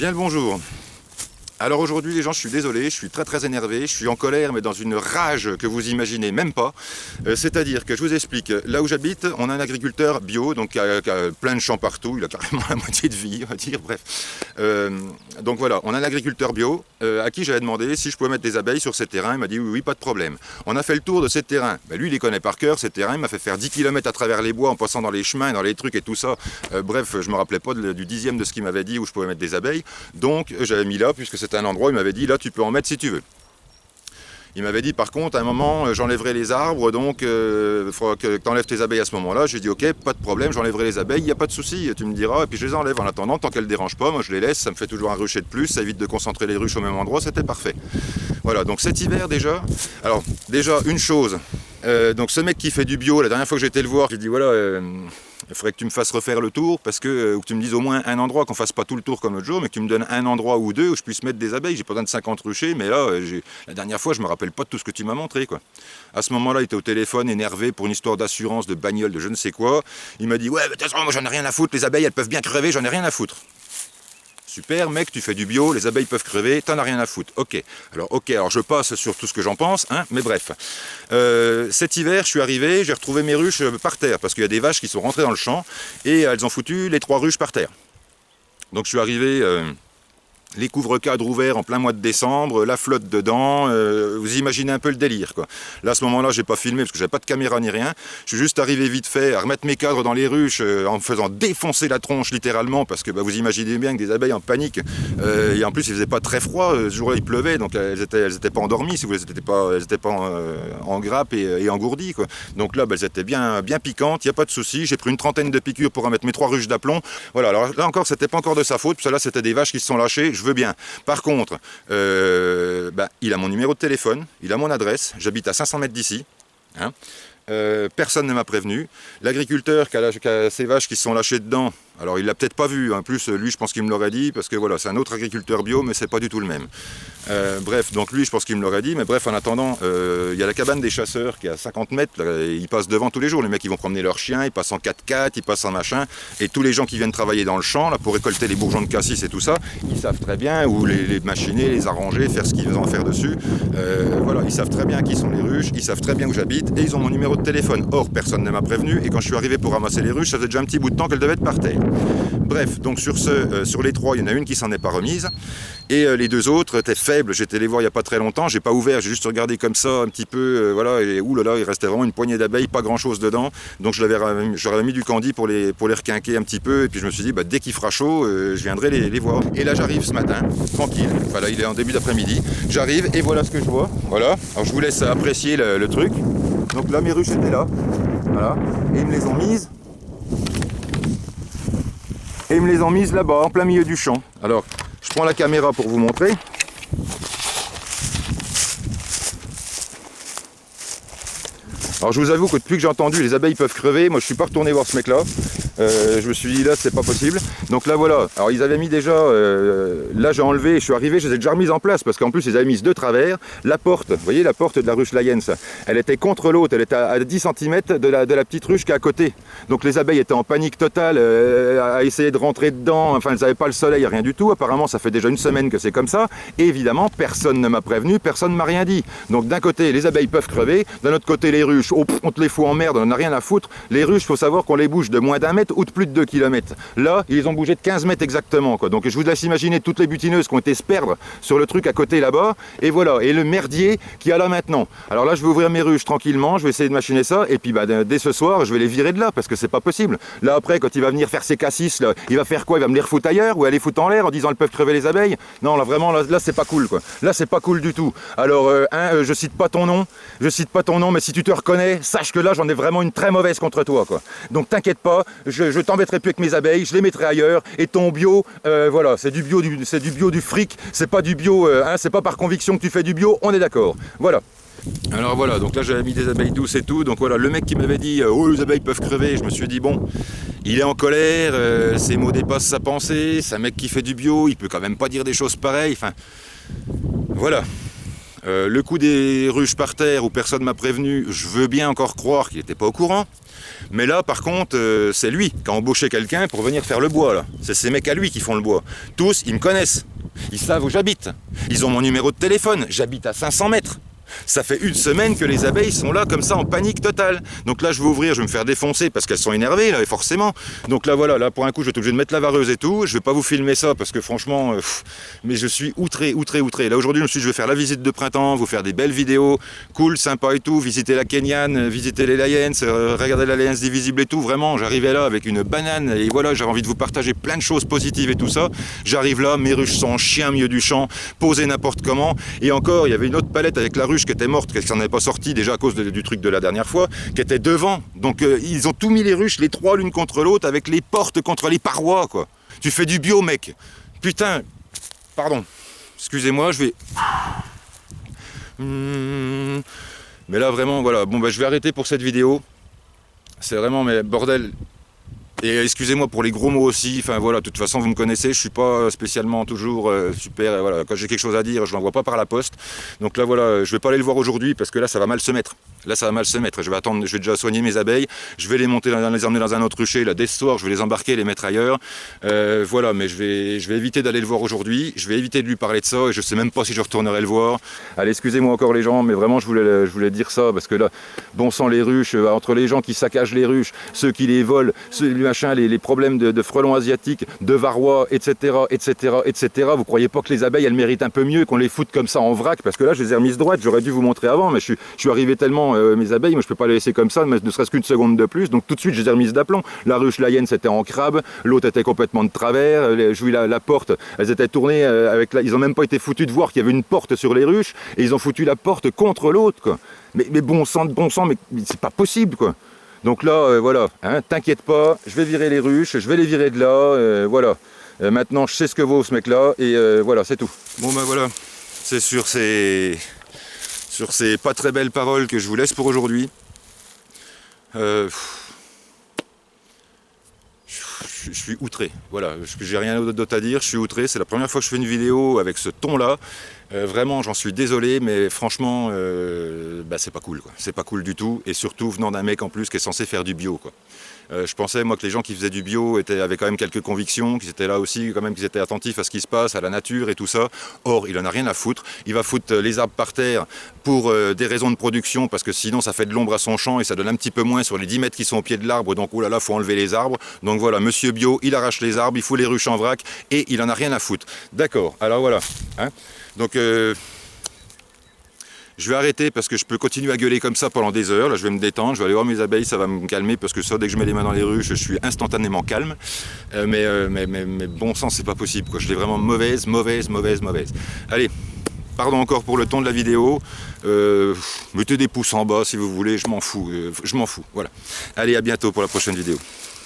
Bien le bonjour. Alors aujourd'hui les gens, je suis désolé, je suis très énervé, je suis en colère mais dans une rage que vous imaginez même pas. C'est-à-dire que je vous explique, là où j'habite, on a un agriculteur bio, donc qui a plein de champs partout, il a carrément la moitié de vie, on va dire, bref. Donc voilà, on a un agriculteur bio à qui j'avais demandé si je pouvais mettre des abeilles sur ces terrains, il m'a dit oui, pas de problème. On a fait le tour de ces terrains, lui il les connaît par cœur, ces terrains, il m'a fait faire 10 km à travers les bois en passant dans les chemins, dans les trucs et tout ça. Bref, je me rappelais pas du dixième de ce qu'il m'avait dit où je pouvais mettre des abeilles, donc j'avais mis là, puisque c'était un endroit, il m'avait dit là tu peux en mettre si tu veux. Il m'avait dit par contre à un moment j'enlèverai les arbres, donc il faudra que tu enlèves tes abeilles à ce moment-là. J'ai dit ok, pas de problème, j'enlèverai les abeilles, il n'y a pas de souci, tu me diras, et puis je les enlève. En attendant, tant qu'elles ne dérangent pas, moi je les laisse, ça me fait toujours un rucher de plus, ça évite de concentrer les ruches au même endroit, c'était parfait. Voilà, donc cet hiver déjà, alors déjà une chose, donc ce mec qui fait du bio, la dernière fois que j'ai été le voir, j'ai dit voilà, il faudrait que tu me fasses refaire le tour, parce que, ou que tu me dises au moins un endroit, qu'on fasse pas tout le tour comme l'autre jour, mais que tu me donnes un endroit ou deux où je puisse mettre des abeilles. J'ai pas besoin de 50 ruchers, mais là, la dernière fois, je me rappelle pas de tout ce que tu m'as montré, quoi. À ce moment-là, il était au téléphone, énervé pour une histoire d'assurance, de bagnole, de je ne sais quoi. Il m'a dit, ouais, mais de toute façon, moi j'en ai rien à foutre, les abeilles, elles peuvent bien crever, j'en ai rien à foutre. Super, mec, tu fais du bio, les abeilles peuvent crever, t'en as rien à foutre. Ok, alors je passe sur tout ce que j'en pense, hein, mais bref. Cet hiver, je suis arrivé, j'ai retrouvé mes ruches par terre, parce qu'il y a des vaches qui sont rentrées dans le champ, et elles ont foutu les 3 ruches par terre. Donc je suis arrivé, les couvre-cadres ouverts en plein mois de décembre, la flotte dedans, vous imaginez un peu le délire, quoi. Là, à ce moment-là, j'ai pas filmé parce que j'avais pas de caméra ni rien. Je suis juste arrivé vite fait à remettre mes cadres dans les ruches en me faisant défoncer la tronche littéralement parce que vous imaginez bien que des abeilles en panique. Et en plus, il faisait pas très froid. Ce jour-là, il pleuvait, donc elles étaient pas endormies, si vous voulez, elles étaient pas en grappe et engourdies, quoi. Donc là, elles étaient bien piquantes. Il y a pas de souci. J'ai pris une trentaine de piqûres pour remettre mes 3 ruches d'aplomb. Voilà. Alors là encore, c'était pas encore de sa faute. Parce que là, c'était des vaches qui se sont lâchées. Je veux bien. Par contre, il a mon numéro de téléphone, il a mon adresse, j'habite à 500 mètres d'ici. Hein. Personne ne m'a prévenu. L'agriculteur qui a ses vaches qui se sont lâchées dedans, alors il l'a peut-être pas vu. En plus, lui, je pense qu'il me l'aurait dit, parce que voilà, c'est un autre agriculteur bio, mais c'est pas du tout le même. Bref, donc lui, je pense qu'il me l'aurait dit, mais bref, en attendant, il y a la cabane des chasseurs qui est à 50 mètres, là, ils passent devant tous les jours. Les mecs, ils vont promener leurs chiens, ils passent en 4x4, ils passent en machin, et tous les gens qui viennent travailler dans le champ, là, pour récolter les bourgeons de cassis et tout ça, ils savent très bien où les machiner, les arranger, faire ce qu'ils ont à faire dessus. Voilà, ils savent très bien qui sont les ruches, ils savent très bien où j'habite, et ils ont mon numéro de téléphone. Or, personne ne m'a prévenu, et quand je suis arrivé pour ramasser les ruches, ça faisait déjà un petit bout de temps qu'elles devaient être par terre. Bref, donc sur les 3, il y en a une qui s'en est pas remise, et les 2 autres étaient faibles. J'étais les voir il n'y a pas très longtemps, j'ai pas ouvert, j'ai juste regardé comme ça un petit peu, voilà, et oulala, il restait vraiment une poignée d'abeilles, pas grand chose dedans, donc j'aurais mis du candy pour les requinquer un petit peu, et puis je me suis dit, dès qu'il fera chaud, je viendrai les voir. Et là j'arrive ce matin, tranquille, voilà, il est en début d'après-midi, j'arrive et voilà ce que je vois, voilà, alors je vous laisse apprécier le truc. Donc là mes ruches étaient là, voilà, et ils me les ont mises. Et ils me les ont mises là-bas, en plein milieu du champ. Alors, je prends la caméra pour vous montrer. Alors je vous avoue que depuis que j'ai entendu les abeilles peuvent crever, moi je suis pas retourné voir ce mec-là. Je me suis dit là c'est pas possible. Donc là voilà, alors ils avaient mis déjà, là j'ai enlevé, je suis arrivé, je les ai déjà remises en place parce qu'en plus ils avaient mis de travers. La porte, vous voyez la porte de la ruche Lyens, elle était contre l'autre, elle était à 10 cm de la petite ruche qui est à côté. Donc les abeilles étaient en panique totale, à essayer de rentrer dedans, enfin elles n'avaient pas le soleil, rien du tout. Apparemment ça fait déjà une semaine que c'est comme ça. Et évidemment personne ne m'a prévenu, personne ne m'a rien dit. Donc d'un côté les abeilles peuvent crever, d'un autre côté les ruches, on te les fout en merde, on n'a rien à foutre. Les ruches, il faut savoir qu'on les bouge de moins d'1 mètre ou de plus de 2 km. Là, ils ont bougé de 15 mètres exactement, quoi. Donc je vous laisse imaginer toutes les butineuses qui ont été se perdre sur le truc à côté là-bas. Et voilà, et le merdier qu'il y a là maintenant. Alors là, je vais ouvrir mes ruches tranquillement, je vais essayer de machiner ça. Et puis dès ce soir, je vais les virer de là parce que c'est pas possible. Là après, quand il va venir faire ses cassis, là, il va faire quoi? Il va me les refoutre ailleurs ou aller foutre en l'air en disant elles peuvent crever les abeilles? Non, là vraiment, là c'est pas cool, quoi. Là, c'est pas cool du tout. Alors, je cite pas ton nom, mais si tu te reconnais, sache que là, j'en ai vraiment une très mauvaise contre toi, quoi. Donc t'inquiète pas, je t'embêterai plus avec mes abeilles, je les mettrai ailleurs. Et ton bio, voilà, c'est du bio du fric, c'est pas du bio, c'est pas par conviction que tu fais du bio, on est d'accord. Voilà. Alors voilà, donc là j'avais mis des abeilles douces et tout, donc voilà, le mec qui m'avait dit oh les abeilles peuvent crever, je me suis dit bon, il est en colère, ses mots dépassent sa pensée, c'est un mec qui fait du bio, il peut quand même pas dire des choses pareilles, enfin voilà. Le coup des ruches par terre où personne m'a prévenu, je veux bien encore croire qu'il n'était pas au courant. Mais là, par contre, c'est lui qui a embauché quelqu'un pour venir faire le bois, là. C'est ces mecs à lui qui font le bois. Tous, ils me connaissent. Ils savent où j'habite. Ils ont mon numéro de téléphone. J'habite à 500 mètres. Ça fait une semaine que les abeilles sont là comme ça en panique totale. Donc là je vais ouvrir, je vais me faire défoncer parce qu'elles sont énervées là, forcément. Donc là voilà, là pour un coup je vais être obligé de mettre la vareuse et tout. Je vais pas vous filmer ça parce que franchement, mais je suis outré. Là aujourd'hui je me suis dit je vais faire la visite de printemps, vous faire des belles vidéos, cool, sympa et tout, visiter la Kenyane, visiter les Lions, regarder la Lions Divisible et tout. Vraiment, j'arrivais là avec une banane et voilà, j'avais envie de vous partager plein de choses positives et tout ça. J'arrive là, mes ruches sont en chien au milieu du champ, posées n'importe comment. Et encore, il y avait une autre palette avec la ruche qui était morte, qu'elle s'en avait pas sorti déjà à cause du truc de la dernière fois, qui était devant. Donc ils ont tout mis les ruches, les trois l'une contre l'autre, avec les portes contre les parois, quoi. Tu fais du bio, mec. Putain, pardon. Excusez-moi, je vais... Mais là, vraiment, voilà. Bon, bah, je vais arrêter pour cette vidéo. C'est vraiment, mais bordel... Et excusez-moi pour les gros mots aussi, enfin voilà, de toute façon vous me connaissez, je suis pas spécialement toujours super, voilà, quand j'ai quelque chose à dire, je l'envoie pas par la poste. Donc là voilà, je vais pas aller le voir aujourd'hui parce que là ça va mal se mettre. Là ça va mal se mettre, je vais attendre, je vais déjà soigner mes abeilles, je vais les monter, les emmener dans un autre rucher, là dès ce soir, je vais les embarquer, les mettre ailleurs. Voilà, mais je vais éviter d'aller le voir aujourd'hui, je vais éviter de lui parler de ça et je sais même pas si je retournerai le voir. Allez, excusez-moi encore les gens, mais vraiment je voulais dire ça parce que là, bon sang les ruches, entre les gens qui saccagent les ruches, ceux qui les volent, les problèmes de frelons asiatiques, de varrois, etc., vous croyez pas que les abeilles, elles méritent un peu mieux qu'on les foute comme ça en vrac? Parce que là, je les ai remises droites, j'aurais dû vous montrer avant, mais je suis arrivé tellement, mes abeilles, moi je peux pas les laisser comme ça, ne serait-ce qu'une seconde de plus, donc tout de suite, je les ai remises d'aplomb. La ruche Lion, c'était en crabe, l'autre était complètement de travers, je vis la porte, elles étaient tournées, ils ont même pas été foutus de voir qu'il y avait une porte sur les ruches, et ils ont foutu la porte contre l'autre, quoi. Mais bon sang, mais c'est pas possible, quoi. Donc là, voilà, hein, t'inquiète pas, je vais virer les ruches, je vais les virer de là, voilà. Maintenant, je sais ce que vaut ce mec-là, et voilà, c'est tout. Bon ben voilà, c'est sur ces pas très belles paroles que je vous laisse pour aujourd'hui. Je suis outré, voilà, j'ai rien d'autre à dire, je suis outré, c'est la première fois que je fais une vidéo avec ce ton-là. Vraiment, j'en suis désolé, mais franchement, bah, c'est pas cool, quoi. C'est pas cool du tout, et surtout venant d'un mec en plus qui est censé faire du bio, quoi. Je pensais moi que les gens qui faisaient du bio avaient quand même quelques convictions, qu'ils étaient là aussi, quand même qu'ils étaient attentifs à ce qui se passe, à la nature et tout ça. Or, il en a rien à foutre. Il va foutre les arbres par terre pour des raisons de production, parce que sinon ça fait de l'ombre à son champ et ça donne un petit peu moins sur les 10 mètres qui sont au pied de l'arbre. Donc, oh là là, faut enlever les arbres. Donc voilà, monsieur bio, il arrache les arbres, il fout les ruches en vrac et il en a rien à foutre. D'accord, alors voilà. Hein, donc... je vais arrêter parce que je peux continuer à gueuler comme ça pendant des heures. Là, je vais me détendre, je vais aller voir mes abeilles, ça va me calmer parce que ça, dès que je mets les mains dans les ruches, je suis instantanément calme. Mais bon sang, c'est pas possible, quoi. Je l'ai vraiment mauvaise. Allez, pardon encore pour le ton de la vidéo. Mettez des pouces en bas si vous voulez, je m'en fous. Voilà. Allez, à bientôt pour la prochaine vidéo.